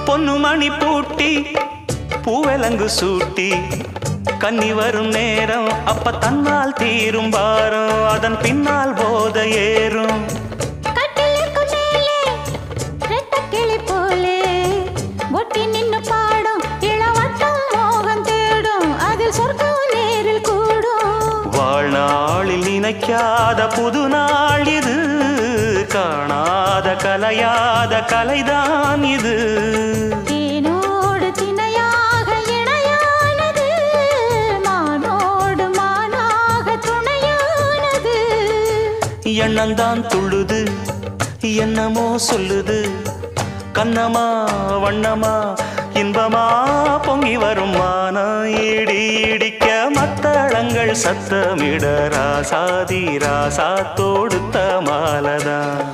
பொன்னுமணி பூட்டி பூவெலங்கு சூட்டி கன்னி வரும் நேரம் அப்ப தன்னால் தீரும் பாரம் அதன் பின்னால் போத ஏறும் வாழ்நாளில் நினைக்காத புது நாள் இது காணாத கலையாத கலைதான் இது தேனோடு திணையாக இணையானது மானோடு மானாக துணையானது எண்ணந்தான் துள்ளுது என்னமோ சொல்லுது கண்ணமா வண்ணமா இன்பமா பொங்கி வரும் மான இடி இடிக்க மத்தளங்கள் சத்தமிட ராசாதி ராசா தொடுத்த மாலதான்